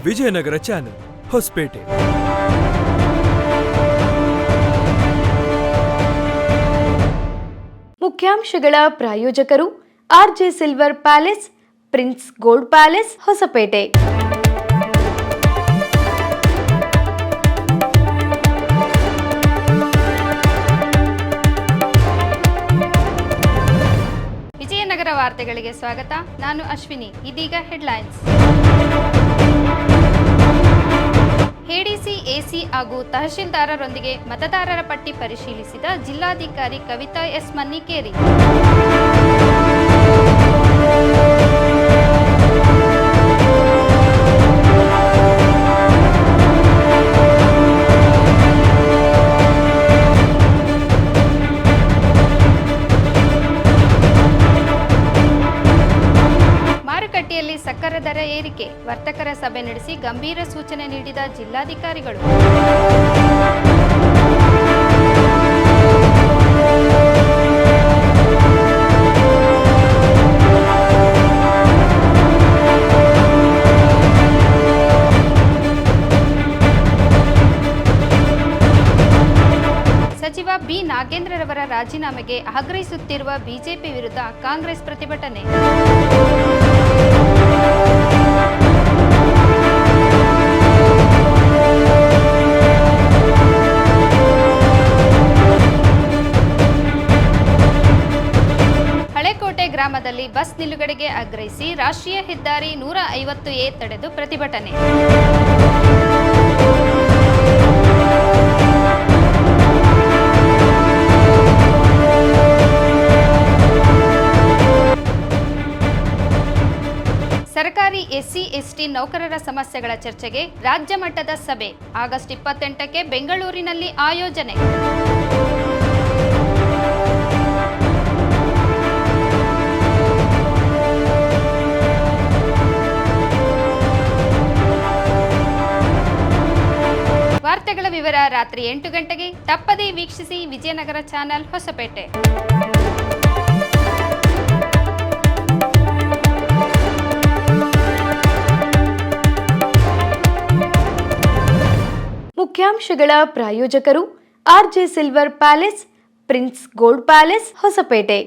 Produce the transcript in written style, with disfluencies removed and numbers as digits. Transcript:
Vijayanagara channel Hosapete. ಮುಖ್ಯಾಂಶಗಳ ಪ್ರಾಯೋಜಕರು RJ silver palace, prince gold palace, Hosapete. Vijayanagara ವಾರ್ತೆಗಳಿಗೆ ಸ್ವಾಗತ. ನಾನು ಅಶ್ವಿನಿ. ಇದೀಗ ಹೆಡ್ಲೈನ್ಸ್. ಎಡಿಸಿ, ಎಸಿ ಹಾಗೂ ತಹಶೀಲ್ದಾರರೊಂದಿಗೆ ಮತದಾರರ ಪಟ್ಟಿ ಪರಿಶೀಲಿಸಿದ ಜಿಲ್ಲಾಧಿಕಾರಿ ಕವಿತಾ ಎಸ್ ಮನ್ನಿಕೇರಿ. ಮಾರುಕಟ್ಟೆಯಲ್ಲಿ ಸಕ್ಕರೆ ದರ ಏರಿಕೆ, ವರ್ತಕರ ಸಭೆ ನಡೆಸಿ ಗಂಭೀರ ಸೂಚನೆ ನೀಡಿದ ಜಿಲ್ಲಾಧಿಕಾರಿಗಳು. ಸಚಿವ ಬಿ ನಾಗೇಂದ್ರರವರ ರಾಜೀನಾಮೆಗೆ ಆಗ್ರಹಿಸುತ್ತಿರುವ ಬಿಜೆಪಿ ವಿರುದ್ಧ ಕಾಂಗ್ರೆಸ್ ಪ್ರತಿಭಟನೆ. ಹಳೆಕೋಟೆ ಗ್ರಾಮದಲ್ಲಿ ಬಸ್ ನಿಲುಗಡೆಗೆ ಆಗ್ರಹಿಸಿ ರಾಷ್ಟ್ರೀಯ ಹೆದ್ದಾರಿ 150A ತಡೆದು ಪ್ರತಿಭಟನೆ. ಸರ್ಕಾರಿ ಎಸ್ಸಿ, ಎಸ್ಟಿ ನೌಕರರ ಸಮಸ್ಯೆಗಳ ಚರ್ಚೆಗೆ ರಾಜ್ಯ ಮಟ್ಟದ ಸಭೆ ಆಗಸ್ಟ್ 28ಕ್ಕೆ ಬೆಂಗಳೂರಿನಲ್ಲಿ ಆಯೋಜನೆ. ವಾರ್ತೆಗಳ ವಿವರ ರಾತ್ರಿ 8 ಗಂಟೆಗೆ ತಪ್ಪದೇ ವೀಕ್ಷಿಸಿ ವಿಜಯನಗರ ಚಾನೆಲ್ ಹೊಸಪೇಟೆ. ಮುಖ್ಯಾಂಶಗಳ ಪ್ರಾಯೋಜಕರು RJ silver palace, prince gold palace, Hosapete.